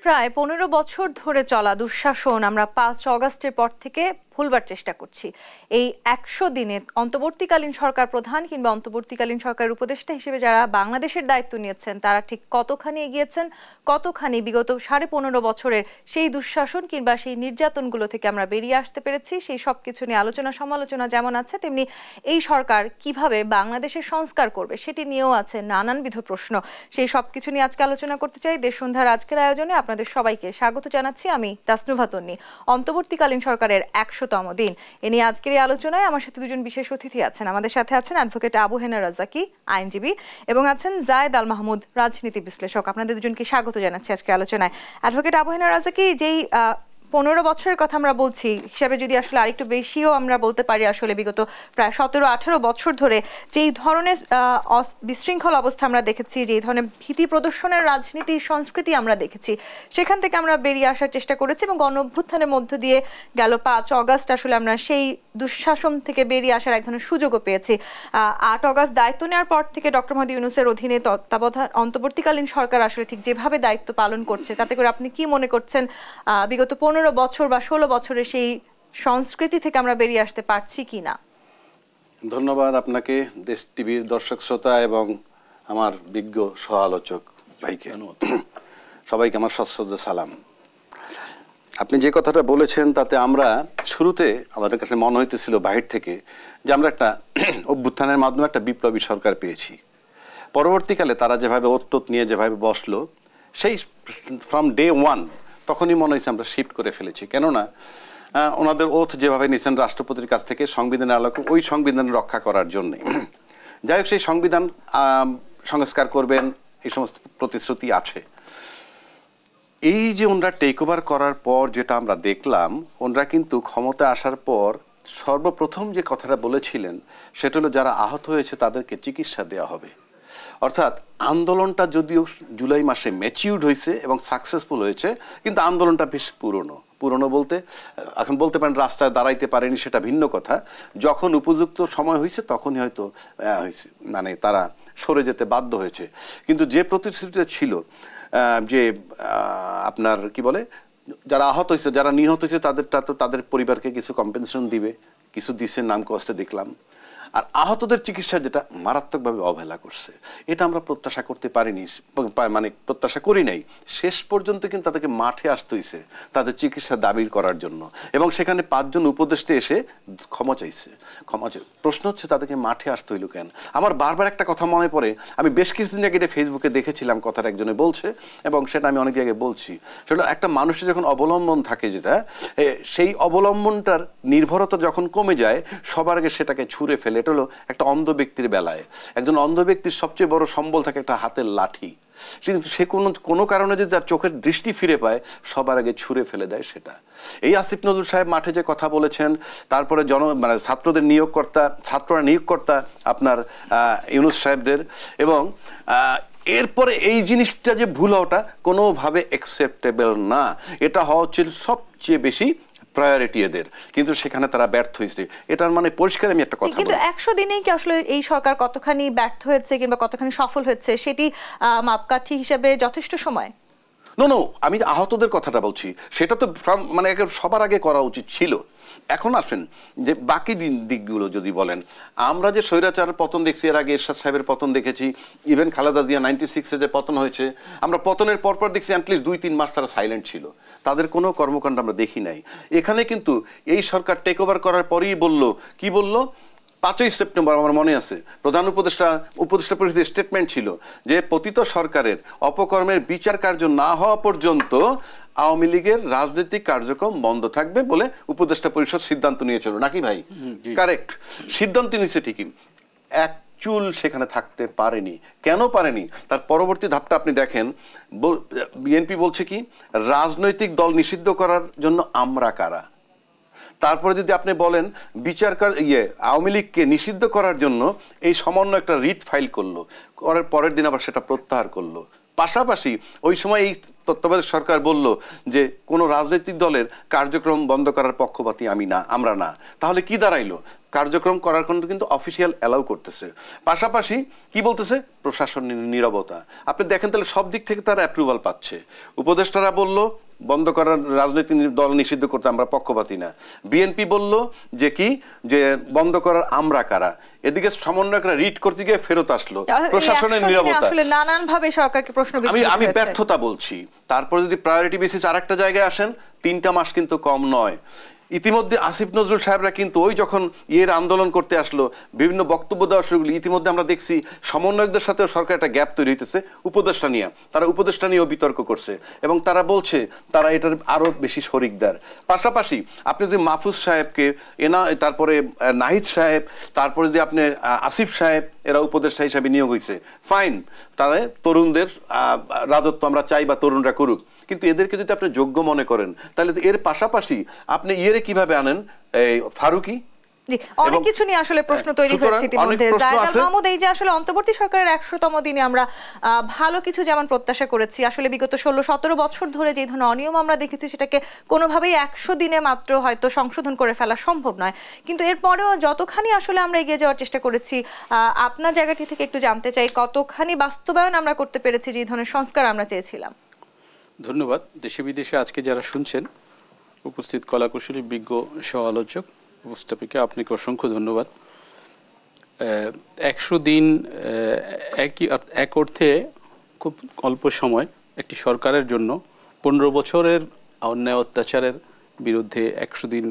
প্রায় ১৫ বছর ধরে চলা দুঃশাসন আমরা ৫ অগাস্টের পর থেকে ভুলবার চেষ্টা করছি। এই ১০০ দিনে অন্তর্বর্তীকালীন সরকার প্রধান কিংবা অন্তর্বর্তীকালীন সরকারের উপদেষ্টা হিসেবে যারা বাংলাদেশের দায়িত্ব নিয়েছেন তারা ঠিক কতখানি এগিয়েছেন, কতখানি বিগত ১৫.৫ বছরের সেই দুঃশাসন কিংবা সেই নির্যাতনগুলো থেকে আমরা বেরিয়ে আসতে পেরেছি, সেই সব কিছু নিয়ে আলোচনা সমালোচনা যেমন আছে, তেমনি এই সরকার কিভাবে বাংলাদেশের সংস্কার করবে সেটি নিয়েও আছে নানানবিধ প্রশ্ন। সেই সব কিছু নিয়ে আজকে আলোচনা করতে চাই। দেশ সন্ধ্যার আজকের আয়োজনে আপনাদের সবাইকে স্বাগত জানাচ্ছি। আমি তাসনুভা তন্নি। অন্তর্বর্তীকালীন সরকারের ১০০তম দিন এ নিয়ে আজকের এই আলোচনায় আমার সাথে দুজন বিশেষ অতিথি আছেন। আমাদের সাথে আছেন অ্যাডভোকেট আবু হেনা রাজাকি, আইনজীবী, এবং আছেন জায়েদ আল মাহমুদ, রাজনীতি বিশ্লেষক। আপনাদের দুজনকে স্বাগত জানাচ্ছি আজকের আলোচনায়। অ্যাডভোকেট আবু হেনা রাজাকি, যেই ১৫ বছরের কথা আমরা বলছি, হিসাবে যদি আসলে আরেকটু বেশিও আমরা বলতে পারি, আসলে বিগত প্রায় ১৭-১৮ বছর ধরে যেই ধরনের বিশৃঙ্খল অবস্থা আমরা দেখেছি, যেই ধরনের ভীতি প্রদর্শনের রাজনীতির সংস্কৃতি আমরা দেখেছি, সেখান থেকে আমরা বেরিয়ে আসার চেষ্টা করেছি এবং গণ অভ্যুত্থানের মধ্য দিয়ে গেল ৫ অগাস্ট আসলে আমরা সেই দুঃশাসন থেকে বেরিয়ে আসার এক ধরনের সুযোগও পেয়েছি। ৮ অগাস্ট দায়িত্ব নেওয়ার পর থেকে ডক্টর মোহাম্মদ ইউনূসের অধীনে তত্ত্বাবধান অন্তর্বর্তীকালীন সরকার আসলে ঠিক যেভাবে দায়িত্ব পালন করছে, তাতে করে আপনি কি মনে করছেন বিগত ১৫ বছর বা ১৬ বছরের সেই সংস্কৃতি থেকে আমরা বেরিয়ে আসতে পারছি কিনা? ধন্যবাদ আপনাকে, দেশ টিভির দর্শক শ্রোতা এবং আমার বিজ্ঞ সহ আলোচক ভাইকে, সবাইকে আমার সশ্রদ্ধ সালাম। আপনি যে কথাটা বলেছেন তাতে আমরা শুরুতে আমাদের কাছে মনে হইতেছিল বাহির থেকে যে আমরা একটা অভ্যুত্থানের মাধ্যমে একটা বিপ্লবী সরকার পেয়েছি। পরবর্তীকালে তারা যেভাবে ওতপ্রোত নিয়ে যেভাবে বসলো, সেই ফ্রম ডে ওয়ান তখনই মনে হয়েছে আমরা শিফট করে ফেলেছি। কেননা ওনাদের ওথ যেভাবে নিয়েছেন রাষ্ট্রপতির কাছ থেকে সংবিধানের আলোকে, ওই সংবিধান রক্ষা করার জন্যে, যাই হোক সেই সংবিধান সংস্কার করবেন এই সমস্ত প্রতিশ্রুতি আছে। এই যে ওনারা টেক ওভার করার পর যেটা আমরা দেখলাম, ওনারা কিন্তু ক্ষমতা আসার পর সর্বপ্রথম যে কথাটা বলেছিলেন সেটা হলো যারা আহত হয়েছে তাদেরকে চিকিৎসা দেওয়া হবে। অর্থাৎ আন্দোলনটা যদিও জুলাই মাসে ম্যাচিউর্ড হয়েছে এবং সাকসেসফুল হয়েছে, কিন্তু আন্দোলনটা বেশ পুরনো বলতে এখন বলতে পারেন রাস্তায় দাঁড়াইতে পারেনি, সেটা ভিন্ন কথা। যখন উপযুক্ত সময় হয়েছে তখনই হয়তো মানে তারা সরে যেতে বাধ্য হয়েছে। কিন্তু যে প্রতিশ্রুতিটা ছিল যে আপনার কি বলে, যারা আহত হয়েছে, যারা নিহত হয়েছে তাদেরটা তো তাদের পরিবারকে কিছু কম্পেনসেশন দিবে, কিছু দিচ্ছে নাম কষ্টে দেখলাম। আর আহতদের চিকিৎসা যেটা মারাত্মকভাবে অবহেলা করছে, এটা আমরা প্রত্যাশা করতে পারিনি, মানে প্রত্যাশা করি নাই। শেষ পর্যন্ত কিন্তু তাদেরকে মাঠে আসতে হয়েছে তাদের চিকিৎসা দাবি করার জন্য, এবং সেখানে ৫ জন উপদেষ্টা এসে ক্ষমা চাইছে। প্রশ্ন হচ্ছে তাদেরকে মাঠে আসতে হইল কেন? আমার বারবার একটা কথা মনে পড়ে, আমি বেশ কিছুদিন আগে এটা ফেসবুকে দেখেছিলাম, কথাটা একজনে বলছে এবং সেটা আমি অনেক আগে বলছি। সেটা একটা মানুষের যখন অবলম্বন থাকে, যেটা সেই অবলম্বনটার নির্ভরতা যখন কমে যায়, সবার আগে সেটাকে ছুঁড়ে ফেলে। এটা হলো একটা অন্ধ ব্যক্তির বেলায়, একজন অন্ধ ব্যক্তির সবচেয়ে বড় সম্বল থাকে একটা হাতের লাঠি। কিন্তু সে কোনো কারণে যদি তার চোখের দৃষ্টি ফিরে পায়, সবার আগে ছুঁড়ে ফেলে দেয় সেটা। এই আসিফ নজরুল সাহেব মাঠে যে কথা বলেছেন, তারপরে মানে ছাত্রদের ছাত্ররা নিয়োগকর্তা আপনার ইউনূস সাহেবদের, এবং এরপরে এই জিনিসটা যে ভুল হওয়াটা কোনোভাবে অ্যাকসেপ্টেবল না। এটা হওয়া হচ্ছে সবচেয়ে বেশি প্রায়োরিটি এদের, কিন্তু সেখানে তারা ব্যর্থ হয়েছে। এটার মানে পরিষ্কার আমি একটা কথা বলি, কিন্তু ১০০ দিনেই কি আসলে এই সরকার কতখানি ব্যর্থ হয়েছে কিংবা কতখানি সফল হয়েছে সেটি মাপকাঠি হিসেবে যথেষ্ট সময়? নো, আমি আহতদের কথাটা বলছি, সেটা তো মানে সবার আগে করা উচিত ছিল। এখন আসেন যে বাকি দিকগুলো যদি বলেন, আমরা যে স্বৈরাচারের পতন দেখছি, এর আগে এরশাদ সাহেবের পতন দেখেছি, ইভেন খালেদা জিয়া 96-এ যে পতন হয়েছে, আমরা পতনের পরপর দেখছি অ্যাটলিস্ট 2-3 মাস তারা সাইলেন্ট ছিল, তাদের কোনো কর্মকাণ্ড আমরা দেখি নাই। এখানে কিন্তু এই সরকার টেক ওভার করার পরেই কি বলল ৫ই সেপ্টেম্বর আমার মনে আছে, প্রধান উপদেষ্টা পরিষদের স্টেটমেন্ট ছিল যে পতিত সরকারের অপকর্মের বিচার কার্য না হওয়া পর্যন্ত আওয়ামী লীগের রাজনৈতিক কার্যক্রম বন্ধ থাকবে বলে উপদেষ্টা পরিষদ সিদ্ধান্ত নিয়েছিল, নাকি ভাই? কারেক্ট, সিদ্ধান্ত নিয়েছে ঠিকই, এক চুল সেখানে থাকতে পারেনি। কেন পারেনি? তার পরবর্তী ধাপটা আপনি দেখেন, বিএনপি বলছে কি, রাজনৈতিক দল নিষিদ্ধ করার জন্য আমরা কারা। তারপরে যদি আপনি বলেন আওয়ামী লীগকে নিষিদ্ধ করার জন্য এই সামান্য একটা রিট ফাইল করলো, পরের দিন আবার সেটা প্রত্যাহার করলো। পাশাপাশি ওই সময় এই তত্ত্বাবধায়ক সরকার বলল যে কোনো রাজনৈতিক দলের কার্যক্রম বন্ধ করার পক্ষপাতী আমরা না। তাহলে কি দাঁড়াইলো? কার্যক্রম করার কিন্তু অফিসিয়াল অ্যালাউ করতেছে। পাশাপাশি কি বলতেছে? প্রশাসনের নীরবতা। আপনি দেখেন তাহলে সব দিক থেকে তারা অ্যাপ্রুভাল পাচ্ছে। উপদেষ্টারা বলল বন্ধ করার রাজনৈতিক দল নিষিদ্ধ করতে আমরা পক্ষপাতী না। বিএনপি বলল যে কি যে বন্ধ করার আমরা কারা। এদিকে সমন্বয়করা রিট করতে গিয়ে ফেরত আসলো। প্রশাসনের নীরবতা। আসলে নানান ভাবে সরকারকে প্রশ্ন আমি ব্যর্থতা বলছি। তারপর যদি প্রায়োরিটি বেসিস আরেকটা জায়গায় আসেন, 3টা মাস কিন্তু কম নয়। ইতিমধ্যে আসিফ নজরুল সাহেবরা কিন্তু ওই যখন আন্দোলন করতে আসলো, বিভিন্ন বক্তব্য দেওয়ার শুরু, ইতিমধ্যে আমরা দেখছি সমন্বয়কদের সাথেও সরকার একটা গ্যাপ তৈরি হইতেছে উপদেষ্টা নিয়ে। তারা উপদেষ্টা নিয়েও বিতর্ক করছে এবং তারা বলছে তারা এটার আরো বেশি শরিকদার। পাশাপাশি আপনি যদি মাহফুজ সাহেবকে তারপরে নাহিদ সাহেব, তারপরে যদি আপনি আসিফ সাহেব এরা উপদেষ্টা হিসাবে নিয়োগ হয়েছে, ফাইন, তারা তরুণদের রাজত্ব আমরা চাই বা তরুণরা করুক, কিন্তু এদেরকে যদি আপনি যোগ্য মনে করেন তাহলে এর পাশাপাশি আপনি কিভাবে আনেন এই ফারুকি? অনেক কিছু নিয়ে আসলে প্রশ্ন তৈরি হয়েছে ইতিমধ্যে। জায়দ মাহমুদ, এই যে আসলে অন্তর্বর্তী সরকারের 100তম দিনে আমরা ভালো কিছু যেমন প্রত্যাশা করেছি, আসলে বিগত 16-17 বছর ধরে যে ধরনের অনিয়ম আমরা দেখেছি সেটাকে কোনোভাবেই 100 দিনে মাত্র হয়তো সংশোধন করে ফেলা সম্ভব নয়, কিন্তু এরপরেও যতখানি আসলে আমরা এগিয়ে যাওয়ার চেষ্টা করেছি, আপনার জায়গাটি থেকে একটু জানতে চাই কতখানি বাস্তবায়ন আমরা করতে পেরেছি যে ধরনের সংস্কার আমরা চেয়েছিলাম। ধন্যবাদ। দেশে বিদেশে আজকে যারা শুনছেন, উপস্থিত কলাকুশলী, বিজ্ঞ সহ আলোচক, উপস্থাপিকা, আপনাকে অসংখ্য ধন্যবাদ। 100 দিন এক অর্থে খুব অল্প সময় একটি সরকারের জন্য। 15 বছরের অন্যায় অত্যাচারের বিরুদ্ধে 100 দিন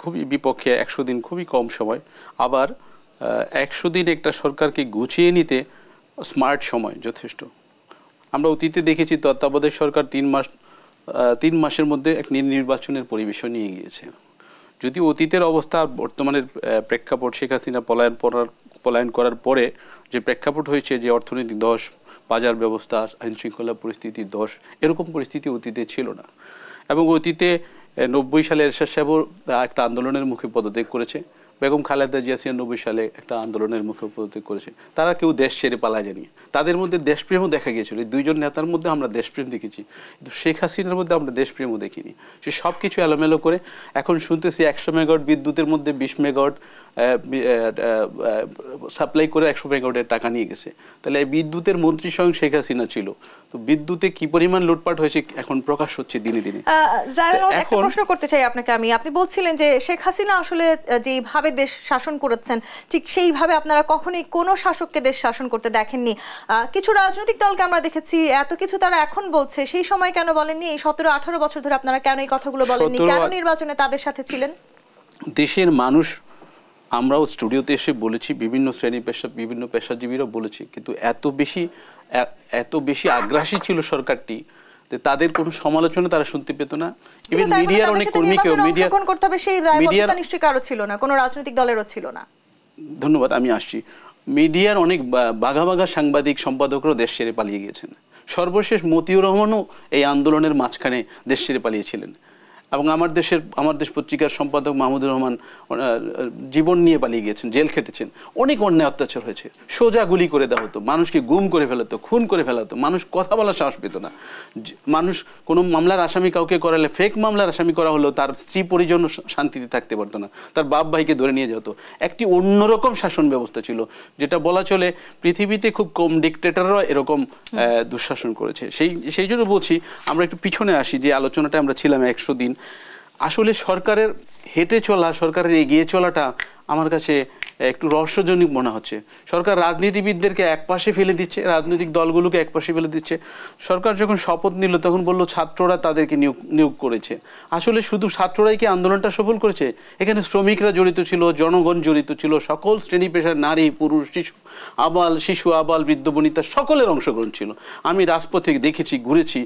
খুবই বিপক্ষে, 100 দিন খুবই কম সময়। আবার 100 দিন একটা সরকারকে গুছিয়ে নিতে স্মার্ট সময় যথেষ্ট। আমরা অতীতে দেখেছি তত্ত্বাবধায়ক সরকার 3 মাসের মধ্যে এক নির্বাচনের পরিবেশন নিয়ে গিয়েছে। যদি অতীতের অবস্থা বর্তমানের প্রেক্ষাপট, শেখ হাসিনা পলায়ন করার পরে যে প্রেক্ষাপট হয়েছে, যে অর্থনৈতিক ধস, বাজার ব্যবস্থা, আইনশৃঙ্খলা পরিস্থিতির ধস, এরকম পরিস্থিতি অতীতে ছিল না। এবং অতীতে 90 সালে এরশাদ সাহেবও একটা আন্দোলনের মুখে পদত্যাগ করেছে। বেগম খালেদা জিয়া 96 সালে একটা আন্দোলনের মুখে পদত্যাগ করেছে। তারা কেউ দেশ ছেড়ে পালায় যায়নি। তাদের মধ্যে দেশপ্রেমও দেখা গিয়েছিল। এই দুইজন নেতার মধ্যে আমরা দেশপ্রেম দেখেছি, কিন্তু শেখ হাসিনার মধ্যে আমরা দেশপ্রেমও দেখিনি। সে সব কিছু এলোমেলো করে এখন শুনতেছি 100 মেগাওয়াট বিদ্যুতের মধ্যে 20 মেগাওয়াট সাপ্লাই করে 100 মেগাওয়াটের টাকা নিয়ে গেছে। তাহলে এই বিদ্যুতের মন্ত্রী স্বয়ং শেখ হাসিনা ছিল। তো বিদ্যুতে কি পরিমাণ লুটপাট হয়েছে এখন প্রকাশ হচ্ছে দিনে দিনে। একটা প্রশ্ন করতে চাই আপনাকে আমি। আপনি বলছিলেন যে শেখ হাসিনা আসলে যেভাবে দেশ শাসন করেছেন ঠিক সেইভাবে আপনারা কখনোই কোনো শাসককে দেশ শাসন করতে দেখেননি। কিছু রাজনৈতিক দলকে আমরা দেখেছি এত কিছু তারা এখন বলছে, সেই সময় কেন বলেননি? এই 17-18 বছর ধরে আপনারা কেন এই কথাগুলো বলেননি? কেন নির্বাচনে তাদের সাথে ছিলেন? দেশের মানুষ, আমরাও স্টুডিওতে এসে বলেছি, বিভিন্ন শ্রেণী পেশা, বিভিন্ন পেশাজীবীরা বলেছি, কিন্তু এত বেশি আগ্রাসী ছিল সরকারটি যে তাদের কোনো সমালোচনা তারা শুনতে পেত না। ইভেন মিডিয়ার অনেক কর্মীকেও করতে হবে সেই দায়বদ্ধতা নিশ্চয়ই কারো ছিল না, কোনো রাজনৈতিক দলেরও ছিল না। ধন্যবাদ, আমি আসছি। মিডিয়ার অনেক বাঘা বাঘা সাংবাদিক, সম্পাদকরাও দেশ ছেড়ে পালিয়ে গিয়েছেন। সর্বশেষ মতিউর রহমানও এই আন্দোলনের মাঝখানে দেশ ছেড়ে পালিয়েছিলেন। এবং আমার দেশ পত্রিকার সম্পাদক মাহমুদুর রহমান জীবন নিয়ে পালিয়ে গিয়েছেন, জেল খেটেছেন। অনেক অন্যায় অত্যাচার হয়েছে। সোজা গুলি করে দেওয়া হতো, মানুষকে গুম করে ফেলা হতো, খুন করে ফেলা হতো, মানুষ কথা বলার সাহস পেত না। মানুষ কোনো মামলার আসামি কাউকে করালে, ফেক মামলার আসামি করা হলেও তার স্ত্রী পরিজন শান্তিতে থাকতে পারতো না, তার বাপ ভাইকে ধরে নিয়ে যেত। একটি অন্যরকম শাসন ব্যবস্থা ছিল, যেটা বলা চলে পৃথিবীতে খুব কম ডিক্টেটররা এরকম দুঃশাসন করেছে। সেই জন্য বলছি, আমরা একটু পিছনে আসি, যে আলোচনাটা আমরা ছিলাম 100 দিন। আসলে সরকারের হেঁটে চলা, সরকারের এগিয়ে চলাটা আমার কাছে একটু রহস্যজনক মনে হচ্ছে। সরকার রাজনীতিবিদদেরকে একপাশে ফেলে দিচ্ছে, রাজনৈতিক দলগুলোকে একপাশে ফেলে দিচ্ছে। সরকার যখন শপথ নিল তখন বলল ছাত্ররা তাদেরকে নিয়োগ করেছে। আসলে শুধু ছাত্ররাই কি আন্দোলনটা সফল করেছে? এখানে শ্রমিকরা জড়িত ছিল, জনগণ জড়িত ছিল, সকল শ্রেণী পেশার নারী, পুরুষ, শিশু, আবাল, বৃদ্ধ, বনিতা সকলের অংশগ্রহণ ছিল। আমি রাজপথে দেখেছি, ঘুরেছি,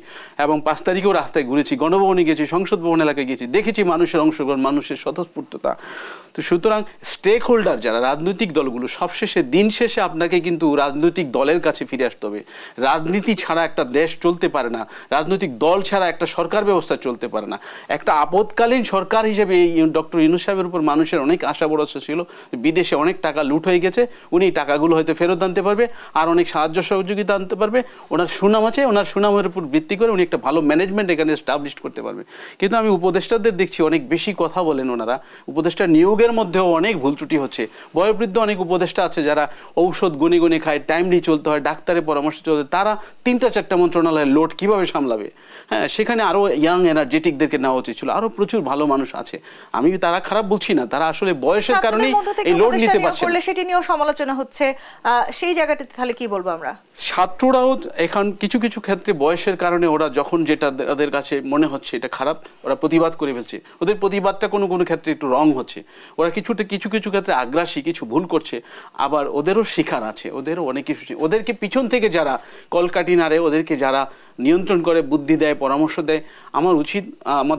এবং 5 তারিখেও রাস্তায় ঘুরেছি, গণভবনে গেছি, সংসদ ভবন এলাকায় গেছি, দেখেছি মানুষের অংশগ্রহণ, মানুষের স্বতঃস্ফূর্ততা। তো সুতরাং স্টেক হোল্ডার যারা রাজনৈতিক দলগুলো সবশেষে দিন শেষে আপনাকে কিন্তু রাজনৈতিক দলের কাছে ফিরে আসতে হবে। রাজনীতি ছাড়া একটা দেশ চলতে পারে না, রাজনৈতিক দল ছাড়া একটা সরকার ব্যবস্থা চলতে পারে না। একটা আপদকালীন সরকার হিসেবে ডক্টর ইউনূস সাহেবের উপর মানুষের অনেক আশা ভরসা ছিল, বিদেশে অনেক টাকা লুট হয়ে গেছে, উনি টাকাগুলো হয়তো ফেরত আনতে পারবে, আর অনেক সাহায্য সহযোগিতা আনতে পারবে, ওনার সুনাম আছে, ওনার সুনামের উপর ভিত্তি করে উনি একটা ভালো ম্যানেজমেন্ট এখানে এস্টাবলিশ করতে পারবে। কিন্তু আমি উপদেষ্টাদের দেখছি অনেক বেশি কথা বলেন ওনারা, উপদেষ্টা নিয়োগের মধ্যেও অনেক ভুল ত্রুটি হচ্ছে। বয়োবৃদ্ধ অনেক উপদেষ্টা আছে যারা ঔষধ গুনে গুনে খায়, টাইমলি চলতে হয়, ডাক্তারের পরামর্শ চলতে, তারা 3-4টা মন্ত্রণালয়ের লোড কিভাবে সামলাবে? হ্যাঁ, সেখানে আরও ইয়াং এনার্জেটিকদেরকে নেওয়া উচিত ছিল। আরও প্রচুর ভালো মানুষ আছে, আমি তারা খারাপ বলছি না, তারা আসলে বয়সের কারণেই এই লোড নিতে পারছে না। সেটি নিয়েও সমালোচনা হচ্ছে, সেই জায়গাটাতে তাহলে কি বলবো আমরা? ছাত্ররাও এখন কিছু কিছু ক্ষেত্রে বয়সের কারণে ওরা যখন যেটা ওদের কাছে মনে হচ্ছে এটা খারাপ, ওরা প্রতিবাদ করে ফেলছে। ওদের প্রতিবাদটা কোনো কোনো ক্ষেত্রে একটু রং হচ্ছে, ওরা কিছু কিছু ক্ষেত্রে আগ্রাসী, কিছু ভুল করছে, আবার ওদেরও শিখার আছে, ওদেরও অনেক কিছু। ওদেরকে পিছন থেকে যারা কলকাঠি নাড়ে, ওদেরকে যারা নিয়ন্ত্রণ করে, বুদ্ধি দেয়, পরামর্শ দেয়, আমার উচিত, আমার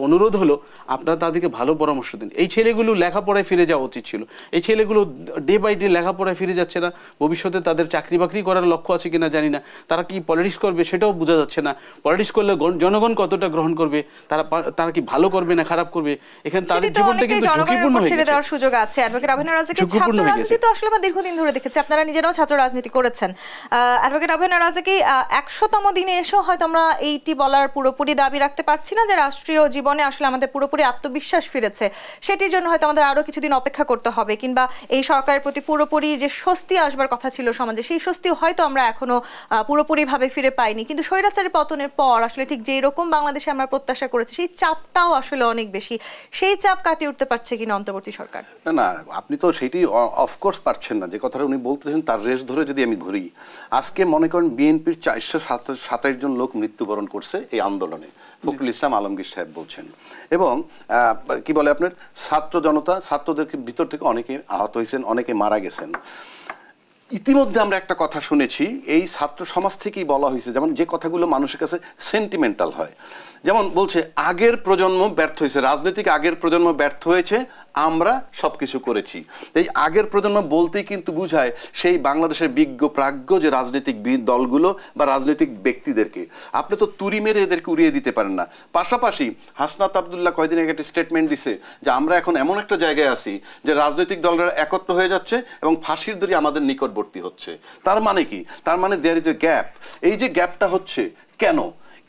অনুরোধ হলো আপনারা তাদেরকে ভালো পরামর্শ দিন। এই ছেলেগুলো লেখাপড়ায় ফিরে যাওয়া উচিত ছিল, এই ছেলেগুলো ডে বাই ডে লেখাপড়ায় ফিরে যাচ্ছে না। ভবিষ্যতে তাদের চাকরি বাকরি করার লক্ষ্য আছে কিনা জানি না, তারা কি পলিটিক্স করবে সেটাও বোঝা যাচ্ছে না। পলিটিক্স করলে জনগণ কতটা গ্রহণ করবে, তারা কি ভালো করবে না খারাপ করবে, এখানে তাদের জীবনটা কিন্তু ঝুঁকিপূর্ণ হয়ে গেছে। দেওয়ার সুযোগ আছে। অ্যাডভোকেট আভেনুর রাজাকে ছাত্র রাজনীতি তো আসলে আমরা দীর্ঘদিন ধরে দেখেছি, আপনারা নিজেরাও ছাত্র রাজনীতি করেছেন। অ্যাডভোকেট আভেনুর রাজাকে 100তম দিনে এসেও হয়তো আমরা এইটি বলার পুরোপুরি দাবি রাখতে পারছি না যে রাষ্ট্রীয় জীবনে আসলে আমাদের পুরোপুরি আত্মবিশ্বাস ফিরেছে। সেটির জন্য হয়তো আমাদের আরো কিছুদিন অপেক্ষা করতে হবে, কিংবা এই সরকারের প্রতি পুরোপুরি যে স্বস্তি আসবার কথা ছিল সমাজে, সেই স্বস্তি হয়তো আমরা এখনো পুরোপুরি ভাবে ফিরে পাইনি। কিন্তু স্বৈরাচারী পতনের পর আসলে ঠিক যেই রকম বাংলাদেশে আমরা প্রত্যাশা করেছি, সেই চাপটাও আসলে অনেক বেশি। সেই চাপ কাটিয়ে উঠতে পারছে কিনা অন্তর্বর্তী সরকার? না, আপনি তো সেটি অফকোর্স পারছেন না। যে কথাটা উনি বলতেছেন তার রেশ ধরে যদি আমি ধরি, আজকে মনে করেন বিএনপির 427 জন লোক মৃত্যুবরণ করছে এই আন্দোলনে, ফখরুল ইসলাম আলমগীর সাহেব বলছেন। এবং কি বলে আপনার ছাত্র জনতা, ছাত্রদেরকে ভিতর থেকে অনেকে আহত হয়েছেন, অনেকে মারা গেছেন। ইতিমধ্যে আমরা একটা কথা শুনেছি, এই ছাত্র সমাজ থেকেই বলা হয়েছে, যেমন যে কথাগুলো মানুষের কাছে সেন্টিমেন্টাল হয়, যেমন বলছে আগের প্রজন্ম ব্যর্থ হয়েছে, রাজনৈতিক আগের প্রজন্ম ব্যর্থ হয়েছে, আমরা সব কিছু করেছি। এই আগের প্রজন্ম বলতেই কিন্তু বুঝায় সেই বাংলাদেশের বিজ্ঞ প্রাজ্ঞ যে রাজনৈতিক দলগুলো বা রাজনৈতিক ব্যক্তিদেরকে। আপনি তো তুড়ি মেরে এদেরকে উড়িয়ে দিতে পারেন না। পাশাপাশি হাসনাত আবদুল্লাহ কয়েকদিন আগে একটা স্টেটমেন্ট দিছে যে আমরা এখন এমন একটা জায়গায় আছি যে রাজনৈতিক দলরা একত্র হয়ে যাচ্ছে এবং ফাঁসির দড়ি আমাদের নিকটবর্তী হচ্ছে। তার মানে কি? তার মানে দেয়ার ইজ এ গ্যাপ। এই যে গ্যাপটা হচ্ছে কেন,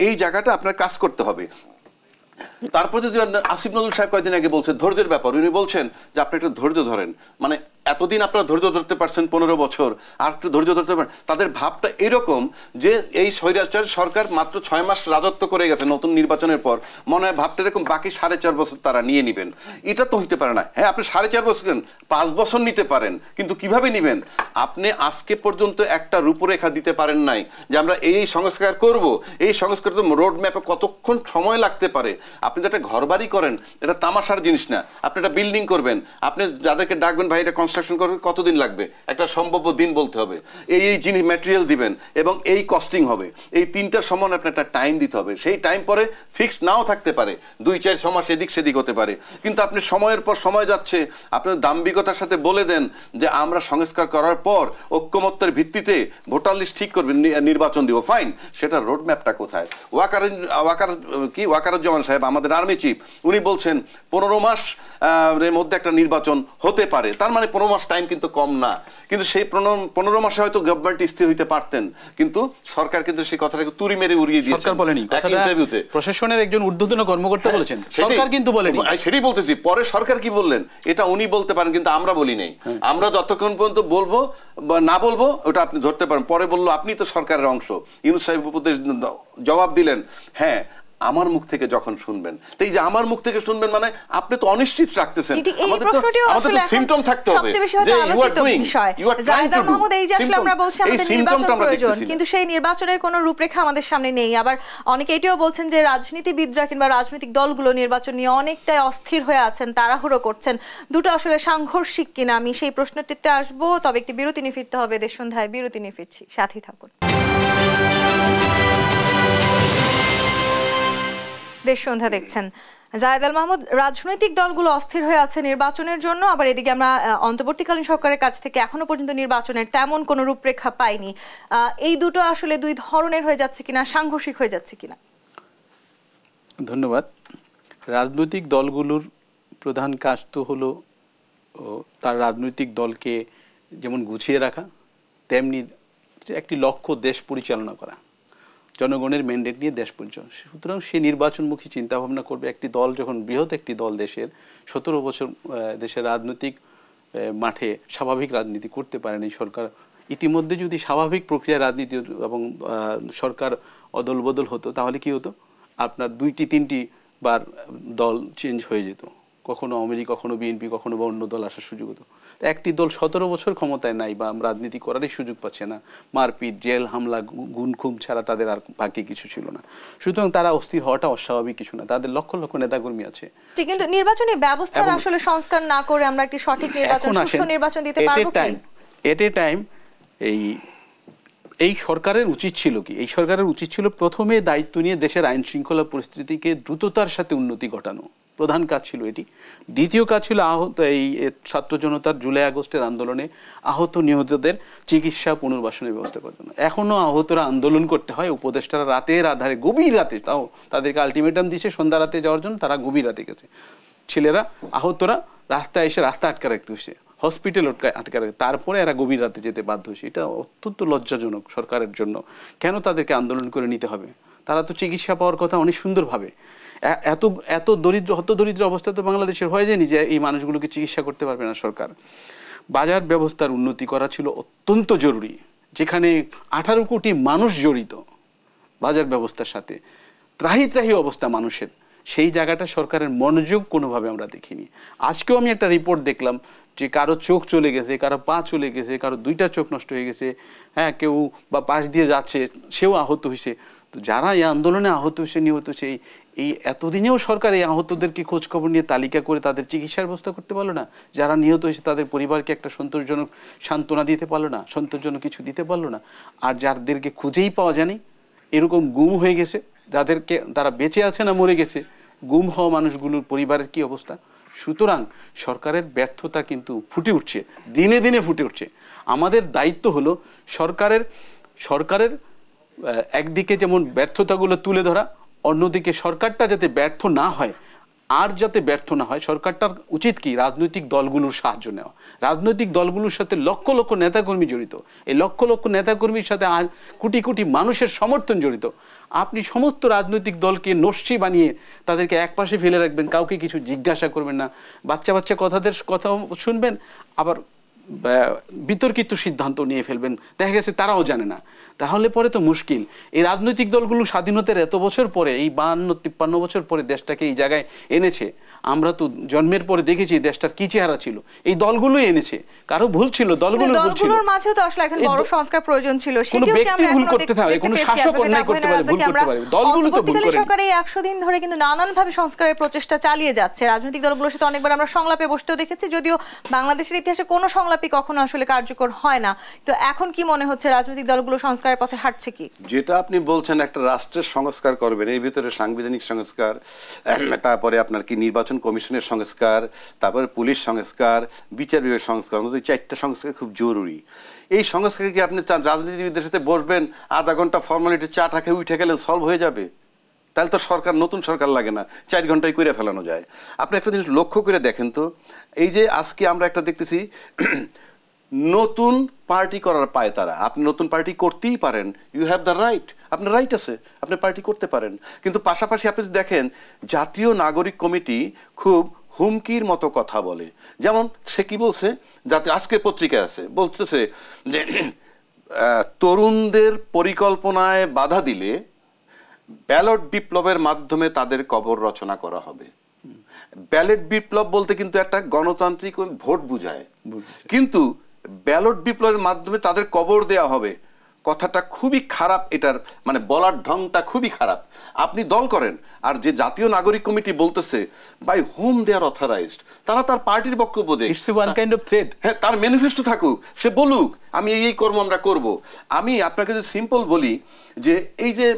এই জায়গাটা আপনার কাজ করতে হবে। তারপর যদি আসিফ নজরুল সাহেব কয়েকদিন আগে বলছে ধৈর্যের ব্যাপার, উনি বলছেন যে আপনি একটু ধৈর্য ধরেন, মানে এতদিন আপনারা ধৈর্য ধরতে পারছেন 15 বছর, আর একটু ধৈর্য ধরতে পারেন। তাদের ভাবটা এরকম যে এই স্বৈরাচার সরকার মাত্র 6 মাস রাজত্ব করে গেছে নতুন নির্বাচনের পর, মনে হয় ভাবটা এরকম বাকি 4.5 বছর তারা নিয়ে নেবেন। এটা তো হইতে পারে না। হ্যাঁ, আপনি 4.5 বছর 5 বছর নিতে পারেন, কিন্তু কিভাবে নেবেন? আপনি আজকে পর্যন্ত একটা রূপরেখা দিতে পারেন নাই যে আমরা এই সংস্কার করব। এই সংস্কার রোড ম্যাপে কতক্ষণ সময় লাগতে পারে। আপনি যেটা ঘর বাড়ি করেন, এটা তামাশার জিনিস না। আপনি একটা বিল্ডিং করবেন, আপনি যাদেরকে ডাকবেন ভাই এটা কনস্ট্রাকশন করতে কতদিন লাগবে, একটা সম্ভাব্য দিন বলতে হবে, এই জিনিস ম্যাটেরিয়াল দিবেন এবং এই কস্টিং হবে, এই 3টার সমান আপনার একটা টাইম দিতে হবে। সেই টাইম পরে ফিক্সড নাও থাকতে পারে, 2-4 মাস এদিক সেদিক হতে পারে, কিন্তু আপনি সময়ের পর সময় যাচ্ছে, আপনার দাম্ভিকতার সাথে বলে দেন যে আমরা সংস্কার করার পর ঐক্যমত্যের ভিত্তিতে ভোটার লিস্ট ঠিক করবেন, নির্বাচন দিব, ফাইন। সেটা রোড ম্যাপটা কোথায়? ওয়াকারুজ্জামান সাহেব আমাদের আর্মি চিফ, উনি বলছেন 15 মাস এর মধ্যে একটা নির্বাচন হতে পারে। তার মানে 15 মাস টাইম কিন্তু কম না। কিন্তু সেই 15 মাসে হয়তো গভর্নমেন্ট স্থির হইতে পারতেন, কিন্তু সরকার কিন্তু সেই কথাটাকে তুড়ি মেরে উড়িয়ে দিয়েছে। সরকার বলেনি, ইন্টারভিউতে প্রশাসনের একজন ঊর্ধ্বতন কর্মকর্তা বলেছেন, সরকার কিন্তু বলেনি। সেটাই বলতেছি, পরে সরকার কি বললেন এটা উনি বলতে পারেন, কিন্তু আমরা বলি নাই। আমরা যতক্ষণ পর্যন্ত বলবো বা না বলবো ওটা আপনি ধরতে পারেন। পরে বললো আপনি তো সরকারের অংশ, ইউনূস সাহেব উপদেশ জবাব দিলেন, হ্যাঁ আমার মুখ থেকে যখন শুনবেন, তো এই যে আমার মুখ থেকে শুনবেন মানে আপনি তো অনিশ্চিত রাখতেছেন। আমাদের তো সিম্পটম থাকতে হবে যে you are doing, you are trying to do. এই যে আসলে আমরা বলছি আমাদের নির্বাচন প্রয়োজন, কিন্তু সেই নির্বাচনের কোনো রূপরেখা আমাদের সামনে নেই। আবার অনেকে এটাও বলছেন যে রাজনীতিবিদরা কিংবা রাজনৈতিক দলগুলো নির্বাচন নিয়ে অনেকটাই অস্থির হয়ে আছেন, তাড়াহুড়ো করছেন। দুটো আসলে সাংঘর্ষিক কিনা, আমি সেই প্রশ্নটিতে আসবো। তবে একটি বিরতি নিয়ে ফিরতে হবে। দেশ সন্ধ্যায় বিরতি নিয়ে ফিরছি, সাথেই থাকুন। দেশ সন্ধ্যা দেখছেন। জায়েদ আল মাহমুদ, রাজনৈতিক দলগুলো অস্থির হয়ে আছে নির্বাচনের জন্য, আবার এদিকে আমরা অন্তর্বর্তীকালীন সরকারের কাছ থেকে এখনো পর্যন্ত নির্বাচনের তেমন কোনো রূপরেখা পাইনি। এই দুটো আসলে দুই ধরনের হয়ে যাচ্ছে কিনা, সাংঘর্ষিক হয়ে যাচ্ছে কিনা? ধন্যবাদ। রাজনৈতিক দলগুলোর প্রধান কাজ তো হলো তার রাজনৈতিক দলকে যেমন গুছিয়ে রাখা, তেমনি একটি লক্ষ্য দেশ পরিচালনা করা, জনগণের ম্যান্ডেট নিয়ে দেশ পরিচালনা। সুতরাং সে নির্বাচনমুখী চিন্তাভাবনা করবে। একটি দল যখন বৃহৎ একটি দল দেশের 17 বছর দেশের রাজনৈতিক মাঠে স্বাভাবিক রাজনীতি করতে পারেন এই সরকার, ইতিমধ্যে যদি স্বাভাবিক প্রক্রিয়ায় রাজনীতি এবং সরকার অদল বদল হতো তাহলে কি হতো, আপনার 2-3টি বার দল চেঞ্জ হয়ে যেত, কখনো আওয়ামী লীগ, কখনো বিএনপি, কখনো বা অন্য দল আসার সুযোগ হতো। একটি দল 17 বছর ক্ষমতায় নাই বা রাজনীতি করারই সুযোগ পাচ্ছে না, মারপিট, জেল হামলা, গুম খুম ছাড়া তাদের আর বাকি কিছু ছিল না। সুতরাং তারা অস্থির হওয়াটা অস্বাভাবিক কিছু না, তাদের লক্ষ লক্ষ নেতাকর্মী আছে। কিন্তু নির্বাচনী ব্যবস্থার আসলে সংস্কার না করে আমরা একটি সঠিক নির্বাচন, সুষ্ঠু নির্বাচন দিতে পারবো কি? এট এ টাইম এই সরকারের উচিত ছিল কি, এই সরকারের উচিত ছিল প্রথমে দায়িত্ব নিয়ে দেশের আইন শৃঙ্খলা পরিস্থিতিকে দ্রুততার সাথে উন্নতি ঘটানো, প্রধান কাজ ছিল এটি। দ্বিতীয় কাজ ছিল এই ছাত্র জনতার জুলাই আগস্টের আন্দোলনে আহত নিহতদের চিকিৎসা পুনর্বাসনের ব্যবস্থা করার জন্য। এখনো আহতরা আন্দোলন করতে হয়, উপদেষ্টারা রাতের আধারে, গভীর রাতে, তাও তাদেরকে আলটিমেটাম দিয়েছে সন্ধ্যা রাতে যাওয়ার জন্য, তারা গভীর রাতে গেছে। ছেলেরা, আহতরা রাস্তায় এসে রাস্তা আটকা রাখতে হয়েছে, হসপিটাল আটকা রাখতে, তারপরে এরা গভীর রাতে যেতে বাধ্য হয়েছে। এটা অত্যন্ত লজ্জাজনক সরকারের জন্য। কেন তাদেরকে আন্দোলন করে নিতে হবে? তারা তো চিকিৎসা পাওয়ার কথা অনেক সুন্দরভাবে। এত দরিদ্র, হত দরিদ্র অবস্থা তো বাংলাদেশের হয়ে যায়নি যে এই মানুষগুলোকে চিকিৎসা করতে পারবে না সরকার। বাজার ব্যবস্থার উন্নতি করা ছিল অত্যন্ত জরুরি, যেখানে 18 কোটি মানুষ জড়িত বাজার ব্যবস্থার সাথে, ত্রাহি ত্রাহি অবস্থা মানুষের, সেই জায়গাটা সরকারের মনোযোগ কোনোভাবে আমরা দেখিনি। আজকেও আমি একটা রিপোর্ট দেখলাম যে কারো চোখ চলে গেছে, কারো পা চলে গেছে, কারো 2টা চোখ নষ্ট হয়ে গেছে, হ্যাঁ, কেউ বা পাশ দিয়ে যাচ্ছে সেও আহত হয়েছে। তো যারা এই আন্দোলনে আহত হয়েছে, নিহত হয়েছে, এই এতদিনেও সরকার এই আহতদেরকে খোঁজখবর নিয়ে তালিকা করে তাদের চিকিৎসার ব্যবস্থা করতে পারলো না। যারা নিহত হয়েছে তাদের পরিবারকে একটা সন্তোষজনক সান্ত্বনা দিতে পারলো না, সন্তোষজনক কিছু দিতে পারলো না। আর যাদেরকে খুঁজেই পাওয়া যায়নি, এরকম গুম হয়ে গেছে, যাদেরকে তারা বেঁচে আছে না মরে গেছে, গুম হওয়া মানুষগুলোর পরিবারের কি অবস্থা। সুতরাং সরকারের ব্যর্থতা কিন্তু ফুটে উঠছে, দিনে দিনে ফুটে উঠছে। আমাদের দায়িত্ব হলো সরকারের একদিকে যেমন ব্যর্থতাগুলো তুলে ধরা, অন্যদিকে সরকারটা যাতে ব্যর্থ না হয়, আর যাতে ব্যর্থ না হয়, সরকারটার উচিত কি রাজনৈতিক দলগুলোর সাহায্য নেওয়া। রাজনৈতিক দলগুলোর সাথে লক্ষ লক্ষ নেতাকর্মী জড়িত, এই লক্ষ লক্ষ নেতাকর্মীর সাথে কোটি কোটি মানুষের সমর্থন জড়িত। আপনি সমস্ত রাজনৈতিক দলকে নস্যি বানিয়ে তাদেরকে একপাশে ফেলে রাখবেন, কাউকে কিছু জিজ্ঞাসা করবেন না, বাচ্চা বাচ্চা কথা শুনবেন, আবার বিতর্কিত সিদ্ধান্ত নিয়ে ফেলবেন, দেখা গেছে তারাও জানে না। তাহলে পরে তো মুশকিল। এই রাজনৈতিক দলগুলো স্বাধীনতার এত বছর পরে, এই 52-53 বছর পরে দেশটাকে এই জায়গায় এনেছে। আমরা তো জন্মের পরে দেখেছি দেশটার কি চেহারা ছিল, এই দলগুলোই এনেছে। কারো ভুল ছিল, দলগুলোর মাঝেও তো আসলে একটা বড় সংস্কার প্রয়োজন ছিল। সেটিও কি আমরা ভুল করতে পারি, কোন শাসক অন্যায় করতে পারে, ভুল করতে পারে, দলগুলো তো ভুল করে। সরকার এই 100 দিন ধরে কিন্তু নানানভাবে সংস্কারের প্রচেষ্টা চালিয়ে যাচ্ছে। রাজনৈতিক দলগুলোর সাথে অনেকবার আমরা সংলাপে বসতেও দেখেছি, যদিও বাংলাদেশের ইতিহাসে কোনো সংলাপই কখনো আসলে কার্যকর হয় না। তো এখন কি মনে হচ্ছে রাজনৈতিক দলগুলো সংস্কারের পথে হাঁটছে কি? যেটা আপনি বলছেন একটা রাষ্ট্রের সংস্কার করবেন, এর ভিতরে সাংবিধানিক সংস্কার, তারপরে আপনার কি নির্বাচন কমিশনের সংস্কার, তারপরে পুলিশ সংস্কার, বিচার বিভাগের সংস্কার, অন্তত 4টা সংস্কার খুব জরুরি। এই সংস্কার কি আপনি চান রাজনীতিবিদদের সাথে বসবেন, আধা ঘন্টা ফর্মালিটি চাটা খেয়ে উঠে গেলেন, সলভ হয়ে যাবে? তাহলে তো সরকার, নতুন সরকার লাগে না, 4 ঘন্টায় করে ফেলানো যায়। আপনি একটা জিনিস লক্ষ্য করে দেখেন তো, এই যে আজকে আমরা একটা দেখতেছি নতুন পার্টি করার পায় তারা। আপনি নতুন পার্টি করতেই পারেন, ইউ হ্যাভ দ্য রাইট, আপনার রাইট আছে, আপনি পার্টি করতে পারেন। কিন্তু পাশাপাশি আপনি যদি দেখেন জাতীয় নাগরিক কমিটি খুব হুমকির মতো কথা বলে। যেমন সে কি বলছে, যাতে আজকে পত্রিকায় আছে, বলতেছে যে তরুণদের পরিকল্পনায় বাধা দিলে ব্যালট বিপ্লবের মাধ্যমে তাদের কবর রচনা করা হবে। ব্যালট বিপ্লব বলতে কিন্তু একটা গণতান্ত্রিক ভোট বুঝায়, কিন্তু ব্যালট বিপ্লবের মাধ্যমে তাদের কবর দেয়া হবে, কথাটা খুবই খারাপ। এটার মানে বলার ঢংটা খুবই খারাপ। আপনি দল করেন, আর যে জাতীয় নাগরিক কমিটি বলতেছে by whom they are authorized, তারা তার পার্টির বক্তব্য দেয়, it's one kind of threat. হ্যাঁ, তার ম্যানিফেস্টো থাকুক, সে বলুক আমি এই কর্ম আমরা করব। আমি আপনাকে যে সিম্পল বলি যে এই যে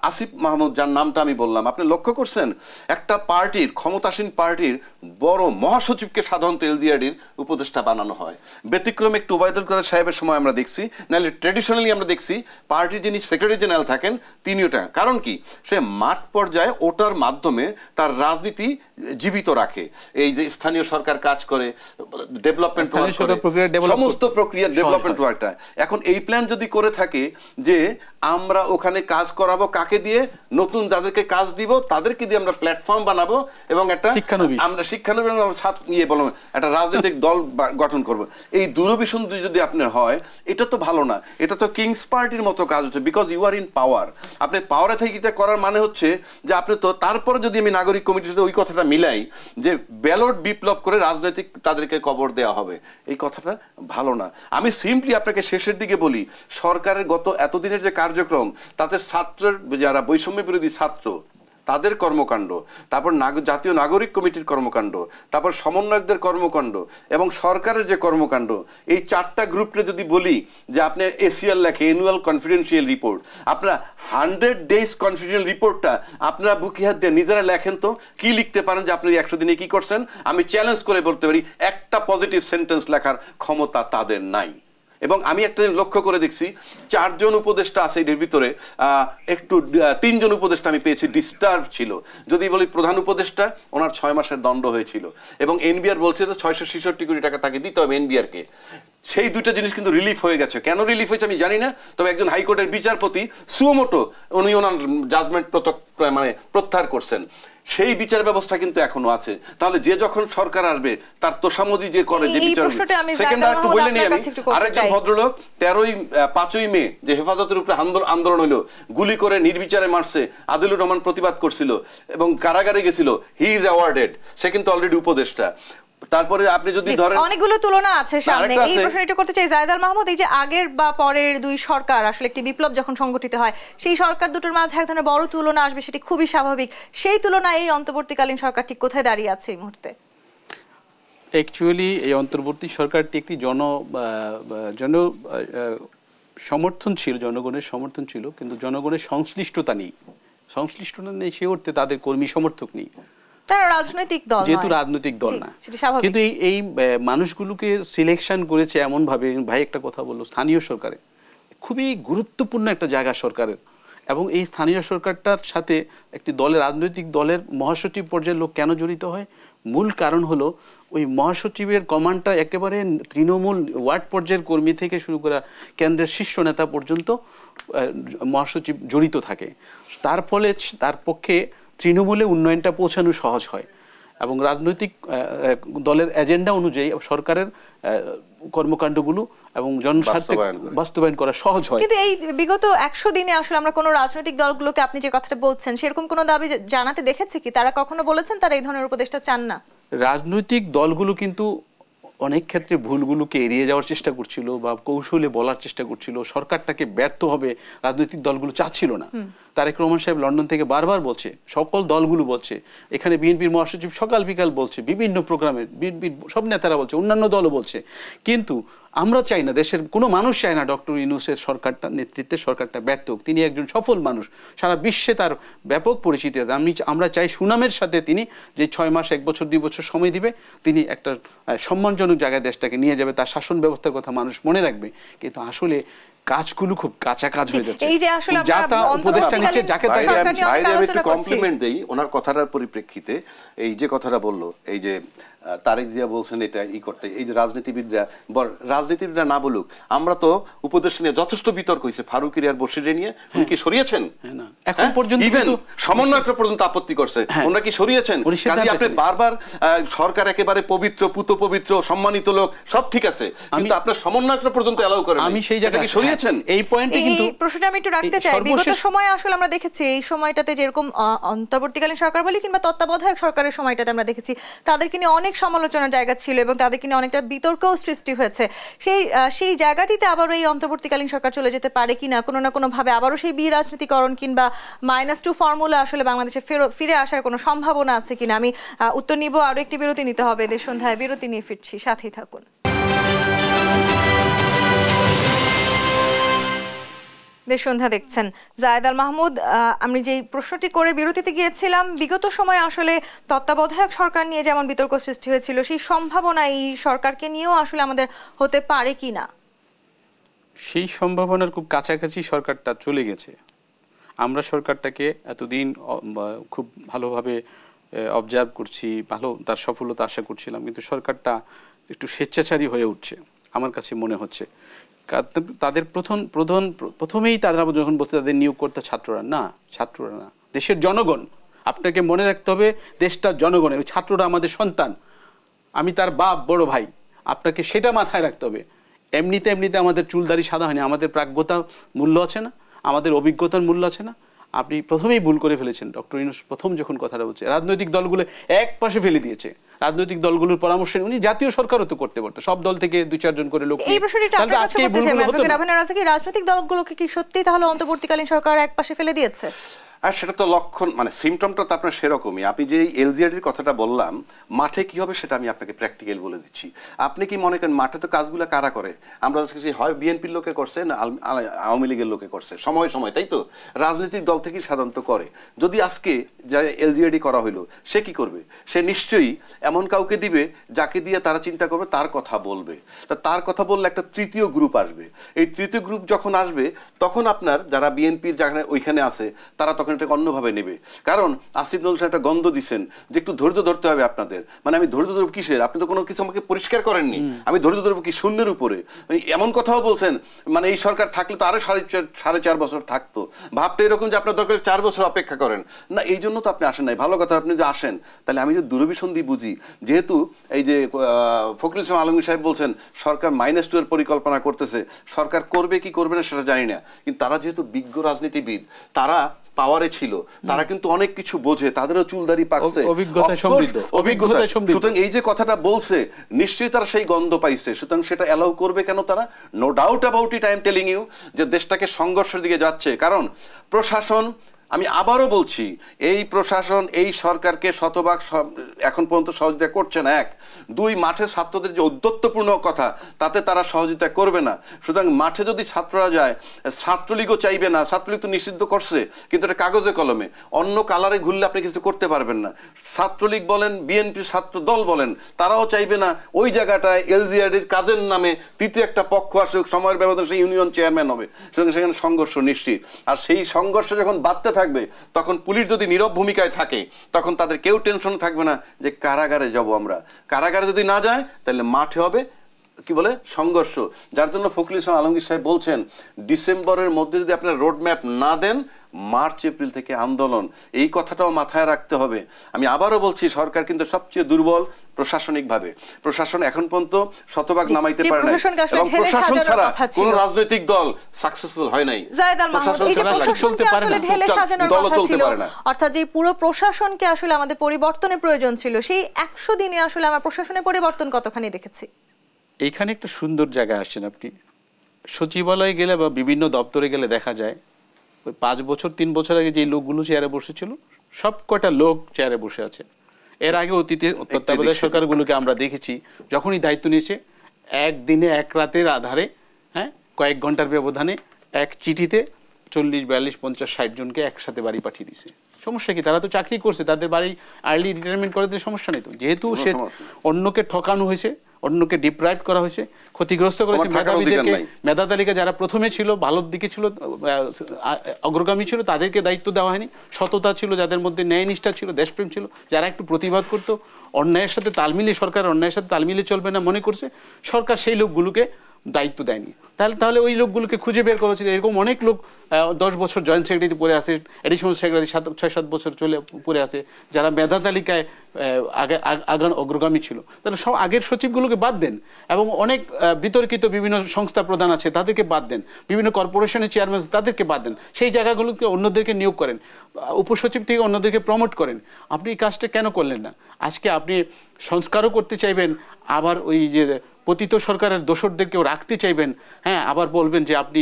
আসিফ মাহমুদ যার নামটা আমি বললাম, আপনি লক্ষ্য করছেন একটা পার্টির, ক্ষমতাসীন পার্টির বড় মহাসচিবকে সাধারণত এলজিআরডির উপদেষ্টা বানানো হয়। ব্যতিক্রমে একটু ওবায়দুল কাদের সাহেবের সময় আমরা দেখছি, নাহলে ট্র্যাডিশনালি আমরা দেখছি পার্টির যিনি সেক্রেটারি জেনারেল থাকেন তিনি ওটা। কারণ কি, সে মাঠ পর্যায়ে ওটার মাধ্যমে তার রাজনীতি জীবিত রাখে। এই যে স্থানীয় সরকার কাজ করে, ডেভেলপমেন্ট সমস্ত প্রক্রিয়া ডেভেলপমেন্ট ওয়ার্কটা। এখন এই প্ল্যান যদি করে থাকে যে আমরা ওখানে কাজ করাবো কাকে দিয়ে, নতুন যাদেরকে কাজ দিব তাদেরকে দিয়ে আমরা প্ল্যাটফর্ম বানাবো এবং একটা আমরা শিক্ষানবিশ বলবো একটা রাজনৈতিক দল গঠন করব, এই দূরভিসন যদি আপনার হয় এটা তো ভালো না। এটা তো কিংস পার্টির মতো কাজ হচ্ছে, because you are in power. আপনি পাওয়ারে থেকে এটা করার মানে হচ্ছে যে আপনি তো, তারপরে যদি আমি নাগরিক কমিটির সাথে ওই কথাটা মিলাই যে ব্যালট বিপ্লব করে রাজনৈতিক তাদেরকে কবর দেওয়া হবে, এই কথাটা ভালো না। আমি সিম্পলি আপনাকে শেষের দিকে বলি, সরকারের গত এতদিনের যে কার্যক্রম তাতে ছাত্রের যারা বৈষম্য বিরোধী ছাত্র তাদের কর্মকাণ্ড, তারপর জাতীয় নাগরিক কমিটির কর্মকাণ্ড, তারপর সমন্বয়কদের কর্মকাণ্ড এবং সরকারের যে কর্মকাণ্ড, এই চারটা গ্রুপে যদি বলি যে আপনি এসিএল লেখে অ্যানুয়াল কনফিডেন্সিয়াল রিপোর্ট, আপনারা 100 ডেজ কনফিডেন্সিয়াল রিপোর্টটা আপনারা বুকে হাত দিয়ে নিজেরা লেখেন তো কি লিখতে পারেন যে আপনি 100 দিনে কি করছেন। আমি চ্যালেঞ্জ করে বলতে পারি একটা পজিটিভ সেন্টেন্স লেখার ক্ষমতা তাদের নাই। এবং আমি একটা লক্ষ্য করে দেখছি 4 জন উপদেষ্টা আছে এর ভিতরে, একটু 3 জন উপদেষ্টা আমি পেয়েছি ডিস্টার্ব ছিল। যদি বলি প্রধান উপদেষ্টা, ওনার 6 মাসের দণ্ড হয়েছিল এবং এনবিআর বলছে যে 666 কোটি টাকা তাকে দিতে হবে এনবিআরকে। সেই দুটো জিনিস কিন্তু রিলিফ হয়ে গেছে। কেন রিলিফ হয়েছে আমি জানি না, তবে একজন হাইকোর্টের বিচারপতি সুমোটো উনি ওনার জাজমেন্ট প্রত্যাহার করছেন। সেই বিচার ব্যবস্থা কিন্তু এখনো আছে। তাহলে যে যখন সরকার আসবে তার তোষামোদি যে করে যে বিচার, সেকেন্ড আর একটু বলে নিই আমি। আরেকজন ভদ্রলোক 5ই মে যে হেফাজতের উপরে আন্দোলন হলো, গুলি করে নির্বিচারে মারছে, আদিলুর রহমান প্রতিবাদ করছিল এবং কারাগারে গেছিল, হি ইজ অ্যাওয়ার্ডেড, সে কিন্তু অলরেডি উপদেষ্টা। তারপরে আপনি যদি ধরেন অনেকগুলো তুলনা আছে সামনে, এই প্রশ্নটা করতে চাই জায়েদ আল মাহমুদ, এই যে আগের বা পরের দুই সরকার আসলে একটি বিপ্লব যখন সংগঠিত হয় সেই সরকার দুটোর মাঝে এক ধরনের বড় তুলনা আসবে, সেটি খুবই স্বাভাবিক। সেই তুলনায় এই অন্তর্বর্তীকালীন সরকার ঠিক কোথায় দাঁড়িয়ে আছে এই মুহূর্তে? অ্যাকচুয়ালি এই অন্তর্বর্তী সরকারটি একটি জন সমর্থন ছিল, জনগণের সমর্থন ছিল, কিন্তু জনগণের সংশ্লিষ্টতা নেই। সংশ্লিষ্টতা নেই সে অর্থে তাদের কর্মী সমর্থক নেই, রাজনৈতিক দল যেহেতু রাজনৈতিক দল না। কিন্তু এই মানুষগুলোকে সিলেকশন করেছে এমন ভাবে, ভাই একটা কথা বললো, স্থানীয় সরকারে খুবই গুরুত্বপূর্ণ একটা জায়গা সরকারের, এবং এই স্থানীয় সরকারটার সাথে একটি দলের, রাজনৈতিক দলের মহাসচিব পর্যায়ের লোক কেন জড়িত হয়? মূল কারণ হলো ওই মহাসচিবের কমান্ডটা একেবারে তৃণমূল ওয়ার্ড পর্যায়ের কর্মী থেকে শুরু করে কেন্দ্রের শীর্ষ নেতা পর্যন্ত মহাসচিব জড়িত থাকে। তার ফলে তার পক্ষে তৃণমূলে উন্নয়নটা পৌঁছানো সহজ হয় এবং রাজনৈতিক দলের এজেন্ডা অনুযায়ী সরকারের কর্মকাণ্ডগুলো এবং জনস্বার্থে বাস্তবায়ন করা সহজ হয়। কিন্তু এই বিগত 100 দিনে আসলে আমরা কোনো রাজনৈতিক দলগুলোকে, আপনি যে কথাটা বলছেন, সেরকম কোনো দাবি জানাতে দেখেছি কি? তারা কখনো বলেছেন তারা এই ধরনের উপদেষ্টা চান না? রাজনৈতিক দলগুলো কিন্তু অনেক ক্ষেত্রে ভুলগুলোকে এড়িয়ে যাওয়ার চেষ্টা করছিল বা কৌশলে বলার চেষ্টা করছিল। সরকারটাকে ব্যর্থ হবে রাজনৈতিক দলগুলো চাচ্ছিল না। তারেক রহমান সাহেব লন্ডন থেকে বারবার বলছে, সকল দলগুলো বলছে, এখানে বিএনপির মহাসচিব সকাল বিকাল বলছে, বিভিন্ন প্রোগ্রামে বিএনপির সব নেতারা বলছে, অন্যান্য দলও বলছে। কিন্তু আমরা চাই না, দেশের কোনো মানুষ চায় না ডক্টর ইউনূসের সরকারটা, নেতৃত্বের সরকারটা ব্যর্থ হোক। তিনি একজন সফল মানুষ, সারা বিশ্বে তার ব্যাপক পরিচিতি আছে। আমরা চাই সুনামের সাথে তিনি যে 6 মাস, 1 বছর, 2 বছর সময় দিবে, তিনি একটা সম্মানজনক জায়গায় দেশটাকে নিয়ে যাবে, তার শাসন ব্যবস্থার কথা মানুষ মনে রাখবে। কিন্তু আসলে কাজগুলো খুব কাঁচা কাজ হয়ে যাচ্ছে। এই যে আসলে আমরা উপদেষ্টা নিচ্ছে যাকে তাই, আমি একটু কমপ্লিমেন্ট দেই ওনার কথাটার পরিপ্রেক্ষিতে। এই যে কথাটা বললো, এই যে তারেক জিয়া বলছেন এটা করতে, এই যে রাজনীতিবিদরা না বলুক, আমরা তো উপদেষ্টা নিয়ে যথেষ্ট বিতর্ক হয়েছে। ফারুক আর বশিরে নিয়ে উনি কি সরিয়েছেন? এখন পর্যন্ত ইভেন সমন্বয়করা পর্যন্ত আপত্তি করছে, ওনারা কি সরিয়েছেন? কাজে আপনি বারবার সরকার একেবারে পবিত্র, পুত পবিত্র, সম্মানিত লোক, সব ঠিক আছে, কিন্তু আপনার সমন্বয়করা পর্যন্ত এলাও করেন। আমি সেই জায়গায় কি সরিয়েছেন? এই পয়েন্টে কিন্তু প্রশ্নটা আমি একটু রাখতে চাই। বিগত সময়ে আসলে আমরা দেখেছি এই সময়টাতে যেরকম অন্তর্বর্তীকালীন সরকার বলি কিংবা তত্ত্বাবধায়ক সরকারের সময়টাতে আমরা দেখেছি তাদেরকে নিয়ে অনেক সমালোচনার জায়গা ছিল এবং তাদেরকে নিয়ে অনেকটা বিতর্কও সৃষ্টি হয়েছে। সেই জায়গাটিতে আবারও এই অন্তর্বর্তীকালীন সরকার চলে যেতে পারে কিনা, কোনো না কোনো ভাবে আবারও সেই বিরাজনীতিকরণ কিংবা -2 ফর্মুলা আসলে বাংলাদেশে ফিরে আসার কোনো সম্ভাবনা আছে কিনা? আমি উত্তর নিব, আরো একটি বিরতি নিতে হবে। দেশ সন্ধ্যায় বিরতি নিয়ে ফিরছি, সাথেই থাকুন। দেশ সন্ধ্যা দেখছেন। জায়েদ আল মাহমুদ, আমি যে প্রশ্নটি করে বিরতিতে গিয়েছিলাম, বিগত সময়ে আসলে তত্ত্বাবধায়ক সরকার নিয়ে যেমন বিতর্ক সৃষ্টি হয়েছিল, সেই সম্ভাবনা এই সরকারকে নিয়েও আসলে আমাদের হতে পারে কি না? সেই সম্ভাবনার খুব কাছাকাছি সরকারটা চলে গেছে। আমরা সরকারটাকে এতদিন খুব ভালোভাবে অবজার্ভ করছি, ভালো তার সফলতা আশা করছিলাম, কিন্তু সরকারটা একটু স্বেচ্ছাচারী হয়ে উঠছে আমার কাছে মনে হচ্ছে। তাদের প্রথমেই তারা যখন বলছে তাদের নিয়োগ করতে ছাত্ররা না, দেশের জনগণ। আপনাকে মনে রাখতে হবে দেশটার জনগণের, ছাত্ররা আমাদের সন্তান, আমি তার বাপ, বড় ভাই, আপনাকে সেটা মাথায় রাখতে হবে। এমনিতে আমাদের চুলদারি সাদা হয়নি, আমাদের প্রাজ্ঞতার মূল্য আছে না, আমাদের অভিজ্ঞতার মূল্য আছে না। আপনি প্রথমেই ভুল করে ফেলেছেন। ডক্টর ইউনূস প্রথম যখন কথাটা বলছে, রাজনৈতিক দলগুলো এক পাশে ফেলে দিয়েছে। রাজনৈতিক দলগুলোর পরামর্শে উনি জাতীয় সরকারও তো করতে পারতো, সব দল থেকে 2-4 জন করে লোক। এই বিষয়টা রাজনৈতিক দলগুলোকে কি সত্যি তাহলে অন্তর্বর্তীকালীন সরকার এক পাশে ফেলে দিয়েছে? আর সেটা তো লক্ষণ, মানে সিমটমটা তো আপনার সেরকমই। আপনি যে এলজিআরডির কথাটা বললাম, মাঠে কি হবে সেটা আমি আপনাকে প্র্যাকটিক্যাল বলে দিচ্ছি। আপনি কি মনে করেন মাঠে তো কাজগুলো কারা করে? আমরা হয় বিএনপির লোকে করছে না আওয়ামী লীগের লোকে করছে, সময় তাই তো রাজনৈতিক দল থেকেই সাধারণত করে। যদি আজকে যা এলজিআরডি করা হইলো, সে কি করবে? সে নিশ্চয়ই এমন কাউকে দিবে যাকে দিয়ে তারা চিন্তা করবে, তার কথা বলবে। তার কথা বললে একটা তৃতীয় গ্রুপ আসবে। এই তৃতীয় গ্রুপ যখন আসবে, তখন আপনার যারা বিএনপির যারা ওইখানে আছে তারা তখন এটাকে অন্যভাবে নেবে। কারণ আসিফ নজরুল সাহেব একটা গন্ধ দিচ্ছেন যে একটু ধৈর্য ধরতে হবে আপনাদের। মানে আমি ধৈর্য ধরব কিসের? আপনি তো কোনো কিছু আমাকে পরিষ্কার করেননি। আমি ধৈর্য ধরবো কি শূন্যের উপরে? এমন কথাও বলছেন, মানে এই সরকার থাকলে তো আরো 4.5 বছর থাকতো। ভাবটা এরকম যে আপনার দরকার 4 বছর অপেক্ষা করেন না, এই জন্য তো আপনি আসেন নাই। ভালো কথা, আপনি যে আসেন, তাহলে আমি যদি দূরভিসন্ধি বুঝি, যেহেতু এই যে ফখরুল ইসলাম আলমগীর সাহেব বলছেন সরকার -2 এর পরিকল্পনা করতেছে, সরকার করবে কি করবে না সেটা জানি না, কিন্তু তারা যেহেতু বিজ্ঞ রাজনীতিবিদ, তারা পাওয়ারে ছিল, তারা কিন্তু অনেক কিছু বোঝে, তাদেরও চুলদারি পাকছে, অভিজ্ঞতায় সমৃদ্ধ। সুতরাং এই যে কথাটা বলছে, নিশ্চয়ই তারা সেই গন্ধ পাইছে। সুতরাং সেটা অ্যালাউ করবে কেন তারা? No doubt about it, I am telling you, যে দেশটাকে সংঘর্ষের দিকে যাচ্ছে। কারণ প্রশাসন, আমি আবারও বলছি, এই প্রশাসন এই সরকারকে শতভাগ এখন পর্যন্ত সহযোগিতা করছে না। 1, 2, মাঠে ছাত্রদের যে ঔদ্ধত্যপূর্ণ কথা, তাতে তারা সহযোগিতা করবে না। সুতরাং মাঠে যদি ছাত্ররা যায়, ছাত্রলীগও চাইবে না। ছাত্রলীগ তো নিষিদ্ধ করছে, কিন্তু এটা কাগজে কলমে, অন্য কালারে ঘুরলে আপনি কিছু করতে পারবেন না। ছাত্রলীগ বলেন, বিএনপি ছাত্র দল বলেন, তারাও চাইবে না ওই জায়গাটায় এলজিআরডির কাজের নামে তৃতীয় একটা পক্ষ আসুক, সময়ের ব্যবধানে সেই ইউনিয়ন চেয়ারম্যান হবে। সুতরাং সেখানে সংঘর্ষ নিশ্চিত। আর সেই সংঘর্ষ যখন বাড়তে থাকবে, তখন পুলিশ যদি নীরব ভূমিকায় থাকে, তখন তাদের কেউ টেনশন থাকবে না যে কারাগারে যাব আমরা। কারাগারে যদি না যায়, তাহলে মাঠে হবে কি বলে সংঘর্ষ। যার জন্য ফখরুল ইসলাম আলমগীর সাহেব বলছেন, ডিসেম্বরের মধ্যে যদি আপনারা রোড ম্যাপ না দেন, মার্চ এপ্রিল থেকে আন্দোলন। এই কথাটাও মাথায় রাখতে হবে। আমি আবারও বলছি, সরকার কিন্তু সবচেয়ে দুর্বল প্রশাসনিকভাবে। প্রশাসন এখন পর্যন্ত শতভাগ নামাইতে পারে না, এবং প্রশাসন ছাড়া কোন রাজনৈতিক দল সাকসেসফুল হয় নাই। অর্থাৎ যে পুরো প্রশাসনকে আসলে আমাদের পরিবর্তনের প্রয়োজন ছিল, সেই 100 দিনে আসলে আমরা প্রশাসনের পরিবর্তন কতখানি দেখেছি? এইখানে একটা সুন্দর জায়গায় আসছেন আপনি। সচিবালয়ে গেলে বা বিভিন্ন দপ্তরে গেলে দেখা যায়, 5 বছর 3 বছর আগে যে লোকগুলো চেয়ারে বসেছিল, সব কটা লোক চেয়ারে বসে আছে। এর আগে অতীতে তত্ত্বাবধায়ক সরকারগুলোকে আমরা দেখেছি, যখনই দায়িত্ব নিয়েছে, একদিনে 1 রাতের আধারে, কয়েক ঘন্টার ব্যবধানে এক চিঠিতে 40, 42, 50, 60 জনকে একসাথে বাড়ি পাঠিয়ে দিছে। সমস্যা কি? তারা তো চাকরি করছে, তাদের বাড়ি আর্লি রিটায়ারমেন্ট করে দিলে সমস্যা নেই তো। যেহেতু সে অন্যকে ঠকানো হয়েছে, অন্যকে ডিপ্রাইভ করা হয়েছে, ক্ষতিগ্রস্ত করেছে, মেধাবীদেরকে, মেধা তালিকা যারা প্রথমে ছিল, ভালোর দিকে ছিল, অগ্রগামী ছিল, তাদেরকে দায়িত্ব দেওয়া হয়নি। সততা ছিল, যাদের মধ্যে ন্যায়নিষ্ঠা ছিল, দেশপ্রেম ছিল, যারা একটু প্রতিবাদ করতো, অন্যায়ের সাথে তাল মিলিয়ে, সরকার অন্যায়ের সাথে তাল মিলিয়ে চলবে না মনে করছে, সরকার সেই লোকগুলোকে দায়িত্ব দেয়নি। তাহলে ওই লোকগুলোকে খুঁজে বের করা উচিত। এরকম অনেক লোক 10 বছর জয়েন্ট সেক্রেটারি পড়ে আছে, এডিশনাল সেক্রেটারি 6-7 বছর চলে পড়ে আছে, যারা মেধা তালিকায় অগ্রগামী ছিল। তাহলে সব আগের সচিবগুলোকে বাদ দেন, এবং অনেক বিতর্কিত বিভিন্ন সংস্থা প্রধান আছে তাদেরকে বাদ দেন, বিভিন্ন কর্পোরেশনের চেয়ারম্যান তাদেরকে বাদ দেন, সেই জায়গাগুলোকে অন্যদেরকে নিয়োগ করেন, উপসচিব থেকে অন্যদেরকে প্রমোট করেন। আপনি এই কাজটা কেন করলেন না? আজকে আপনি সংস্কারও করতে চাইবেন, আবার ওই যে পতিত সরকারের দোসরদেরকেও রাখতে চাইবেন, আবার বলবেন যে আপনি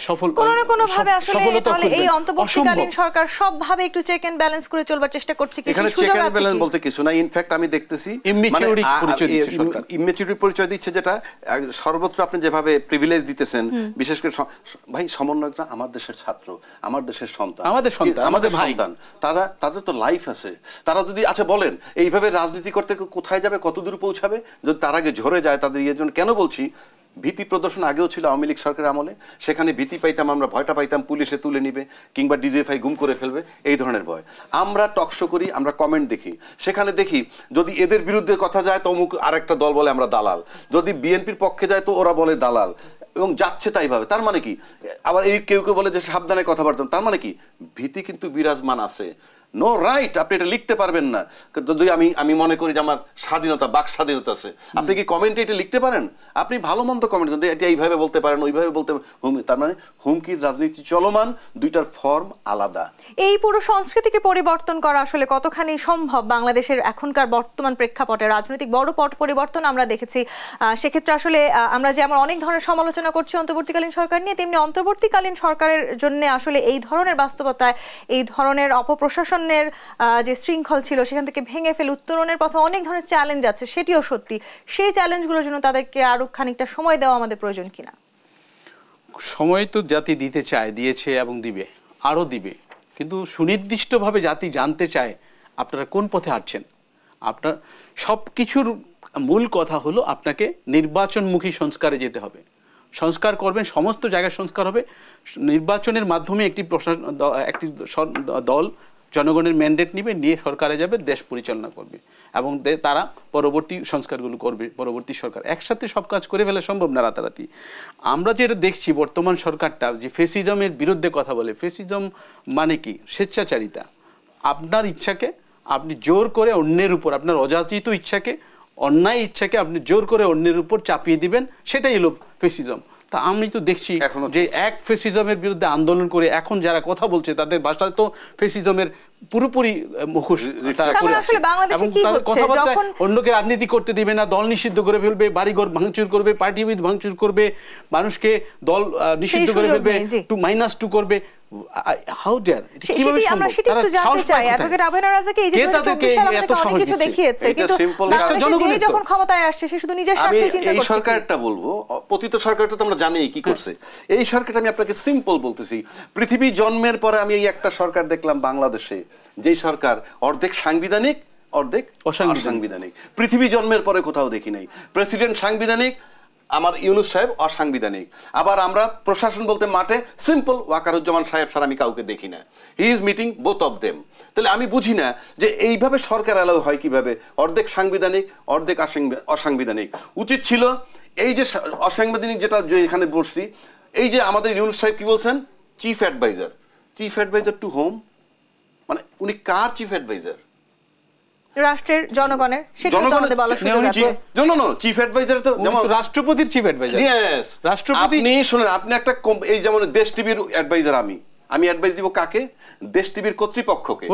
সফল কোনো না কোনো ভাবে আসলে সফলতা তাহলে এই খুঁজবেন। অন্তর্বর্তীকালীন অসম্ভব। সরকার সবভাবে একটু চেক এন্ড ব্যালেন্স করে চলবার চেষ্টা করছে কি এখানে সেই চেক সুযোগ এন্ড আছে ব্যালেন্স কি? বলতে কিছু না, ইনফ্যাক্ট আমি দেখতেছি Immaturity পরিচয় দিচ্ছে সরকার। ইমেচুরিটি পরিচয় দিচ্ছে, যেটা সর্বত্র আপনি যেভাবে প্রিভিলেজ দিতেছেন, বিশেষ করে ভাই সমন্বয়করা আমার দেশের ছাত্র, আমার দেশের সন্তান, আমাদের সন্তান, আমাদের ভাই। সন্তান, তাদের তো লাইফ আছে। তারা যদি আচ্ছা বলেন এইভাবে রাজনীতি করতে কোথায় যাবে, কত দূর পৌঁছাবে, যদি তার আগে ঝরে যায় তাদের ইয়ের জন্য। কেন বলছি, ভীতি প্রদর্শন আগেও ছিল আওয়ামী লীগ সরকারের আমলে, সেখানে ভীতি পাইতাম আমরা, ভয়টা পাইতাম পুলিশে তুলে নিবে কিংবা ডিজিএফআই গুম করে ফেলবে, এই ধরনের ভয়। আমরা টকশো করি, আমরা কমেন্ট দেখি, সেখানে দেখি যদি এদের বিরুদ্ধে কথা যায় তো অমুক আরেকটা দল বলে আমরা দালাল, যদি বিএনপির পক্ষে যায় তো ওরা বলে দালাল, এবং যাচ্ছে তাই ভাবে। তার মানে কি, আবার এই কেউ কেউ বলে যে সাবধানে কথাবার্তা, তার মানে কি ভীতি কিন্তু বিরাজমান আছে। নো রাইট, আপনি এটা লিখতে পারবেন না। যদি আমি মনে করি যে আমার স্বাধীনতা, বাক স্বাধীনতা আছে, আপনি কি কমেন্টে এটা লিখতে পারেন? আপনি ভালো মন্দ কমেন্ট করেন, এটা এইভাবে বলতে পারেন, ওইভাবে বলতে পারেন। তার মানে হুমকির রাজনীতি চলমান, দুইটার ফর্ম আলাদা। এই পুরো সংস্কৃতিকে পরিবর্তন করা আসলে কতখানি সম্ভব বাংলাদেশের এখনকার বর্তমান প্রেক্ষাপটে? রাজনৈতিক বড় পরিবর্তন আমরা দেখেছি। সেক্ষেত্রে আসলে আমরা যেমন অনেক ধরনের সমালোচনা করছি অন্তর্বর্তীকালীন সরকার নিয়ে, তেমনি অন্তর্বর্তীকালীন সরকারের জন্য আসলে এই ধরনের বাস্তবতায়, এই ধরনের অপপ্রশাসনের যে শৃঙ্খল ছিল সেখান থেকে ভেঙে ফেলে উত্তরণের পথে অনেক ধরনের চ্যালেঞ্জ আছে, সেটিও সত্যি। সেই চ্যালেঞ্জগুলোর জন্য তাদেরকে আরো খানিকটা সময় দেওয়া আমাদের প্রয়োজন কিনা? সময় তো জাতি দিতে চায়, দিয়েছে এবং দিবে, আরও দিবে, কিন্তু সুনির্দিষ্টভাবে জাতি জানতে চায় আপনারা কোন পথে হাঁটছেন। আপনার সব কিছুর মূল কথা হলো আপনাকে নির্বাচনমুখী সংস্কারে যেতে হবে। সংস্কার করবেন, সমস্ত জায়গায় সংস্কার হবে। নির্বাচনের মাধ্যমে একটি দল জনগণের ম্যান্ডেট নিবে, নিয়ে সরকারে যাবে, দেশ পরিচালনা করবে এবং তারা পরবর্তী সংস্কারগুলো করবে। পরবর্তী সরকার একসাথে সব কাজ করে ফেলা সম্ভব না রাতারাতি। আমরা যেটা দেখছি বর্তমান সরকারটা যে ফেসিজমের বিরুদ্ধে কথা বলে। ফেসিজম মানে কি? স্বেচ্ছাচারিতা। আপনার ইচ্ছাকে আপনি জোর করে অন্যের উপর, আপনার অযাচিত ইচ্ছাকে, অন্যায় ইচ্ছাকে আপনি জোর করে অন্যের উপর চাপিয়ে দিবেন, সেটাই হলো ফেসিজম। তা আমি তো দেখছি যে এক ফেসিজমের বিরুদ্ধে আন্দোলন করে এখন যারা কথা বলছে তাদের ভাষায় তো ফেসিজমের পুরোপুরি মুখোশ, কথাবার্তায় অন্যকে রাজনীতি করতে দিবে না, দল নিষিদ্ধ করে ফেলবে, বাড়িঘর ভাঙচুর করবে, পার্টি অফিস ভাঙচুর করবে, মানুষকে দল নিষিদ্ধ করে ফেলবে, -2 করবে। হাউ ডেয়ার, কিভাবে সম্ভব? তারা সাহস পায় কোথায়? যখন ক্ষমতায় আসছে সে শুধু নিজের স্বার্থে চিন্তা করছে। এই সরকারটা বলবো, পতিত সরকারটা তো আমরা জানি কি করছে। এই সরকারটা আমি আপনাকে সিম্পল বলতেছি, পৃথিবী জন্মের পরে আমি এই একটা সরকার দেখলাম বাংলাদেশে, যেই সরকার অর্ধেক সাংবিধানিক অর্ধেক অসাংবিধানিক। পৃথিবী জন্মের পরে কোথাও দেখি নাই। প্রেসিডেন্ট সাংবিধানিক, আমার ইউনূস সাহেব অসাংবিধানিক। আবার আমরা প্রশাসন বলতে মাঠে সিম্পল ওয়াকারুজ্জামান সাহেব স্যার আমি কাউকে দেখি না। He is meeting both of them. তাহলে আমি বুঝি না যে এইভাবে সরকার অ্যালাউ হয় কিভাবে, অর্ধেক সাংবিধানিক অর্ধেক অসাংবিধানিক। উচিত ছিল এই যে অসাংবিধানিক যেটা এখানে বলছি, এই যে আমাদের ইউনূস সাহেব কি বলছেন, chief adviser. Chief adviser to home, মানে উনি কার চিফ অ্যাডভাইজার? রাষ্ট্রের, জনগণের। চিফ অ্যাডভাইজার তো যেমন রাষ্ট্রপতির চিফ অ্যাডভাইজার। ইয়েস, রাষ্ট্রপতি। আপনি শুনেন, আপনি একটা এই যেমন দেশ টিভির অ্যাডভাইজার, আমি অ্যাডভাইস দিব কাকে? দেশ টিভির কর্তৃপক্ষকে।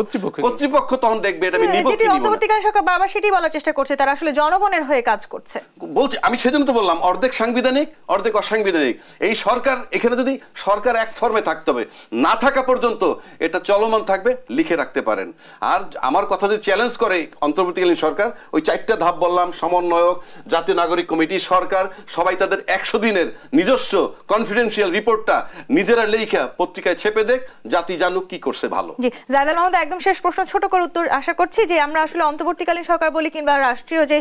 কর্তৃপক্ষ তখন দেখবে এটা আমি নিব কি নিব না। অন্তর্বর্তীকালীন সরকার বারবার সেটাই বলার চেষ্টা করছে, তারা আসলে জনগণের হয়ে কাজ করছে বলছে। আমি সেজন্য তো বললাম অর্ধেক সাংবিধানিক অর্ধেক অসাংবিধানিক। এই সরকার, এখানে যদি সরকার এক ফর্মে থাকতে হবে, না থাকা পর্যন্ত এটা চলমান থাকবে, লিখে রাখতে পারেন। আর আমার কথা যদি চ্যালেঞ্জ করে অন্তর্বর্তীকালীন সরকার, ওই 4টা ধাপ বললাম, সমন্বয়ক, জাতীয় নাগরিক কমিটি, সরকার, সবাই তাদের 100 দিনের নিজস্ব কনফিডেন্সিয়াল রিপোর্টটা নিজেরা লেখা পত্রিকায় ছেপে দেখ, জাতি জানুক কি করছে ভালো। জি, জায়েদ আল মাহমুদ, একদম শেষ প্রশ্ন, ছোট করে উত্তর আশা করছি। যে আমরা আসলে অন্তর্বর্তীকালীন সরকার বলি কিংবা রাষ্ট্রীয় যে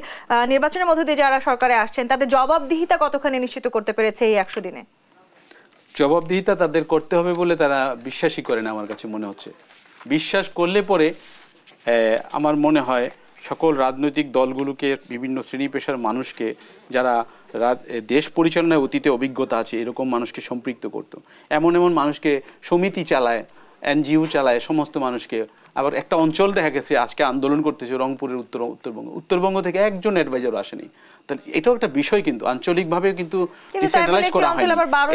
নির্বাচনের মধ্য দিয়ে যারা সরকারে আসছেন, তাদের জবাবদিহিতা কতখানি নিশ্চিত করতে পেরেছে এই 100 দিনে? জবাবদিহিতা তাদের করতে হবে বলে তারা বিশ্বাসই করে না, আমার কাছে মনে হচ্ছে। বিশ্বাস করলে পরে আমার মনে হয় সকল রাজনৈতিক দলগুলোকে, বিভিন্ন শ্রেণী পেশার মানুষকে, যারা দেশ পরিচালনায় অতীতে অভিজ্ঞতা আছে এরকম মানুষকে সম্পৃক্ত করতো। এমন মানুষকে সমিতি চালায়, এনজিও চালায়, সমস্ত মানুষকে। আবার একটা অঞ্চল দেখা গেছে আজকে আন্দোলন করতেছে রংপুরের উত্তরবঙ্গ থেকে একজন অ্যাডভাইজার আসেনি। তাহলে এটাও একটা বিষয়, কিন্তু আঞ্চলিকভাবে কিন্তু ডিসেন্ট্রালাইজ করা হয়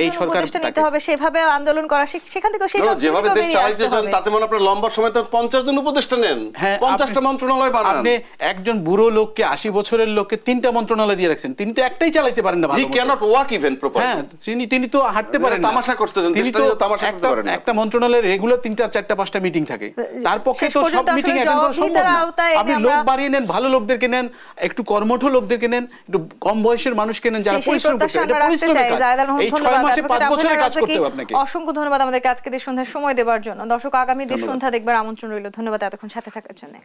এই সরকার নিতে হবে সেভাবে আন্দোলন করা, সেখান থেকে সেই যেভাবে দেশ চালাইতে চান তাতে মনে আপনার লম্বা সময় তো 50 জন উপদেষ্টা নেন, 50টা মন্ত্রণালয় বানান। আপনি একজন বুড়ো লোককে 80 বছরের লোককে 3টা মন্ত্রণালয় দিয়ে রাখছেন, তিনি তো একটাই চালাতে পারেন না ভালো। হি ক্যানট ওয়াক ইভেন প্রপারলি। হ্যাঁ, তিনি তো হাঁটতে পারেন না। তামাশা করতেছেন, তিনি তো একটা মন্ত্রণালয়ের রেগুলার 3টা 4টা 5টা মিটিং থাকে, তার পক্ষে তো সব মিটিং অ্যাটেন্ড করা সম্ভব না। আপনি লোক বাড়িয়ে নেন, ভালো লোকদেরকে নেন, একটু কর্মঠ লোকদেরকে নেন, একটু কম বয়সের মানুষকে নেন যারা পরিশ্রম করতে। এটা পরিশ্রমের কাজ। এই 6 মাসে 5 বছরের কাজ করতে হবে আপনাকে। অসংখ্য ধন্যবাদ আমাদেরকে আজকে দেশ সন্ধ্যার সময় দেওয়ার জন্য। দর্শক, আগামী দেশ সন্ধ্যা দেখবার আমন্ত্রণ রইল। ধন্যবাদ এতক্ষণ সাথে থাকার জন্য।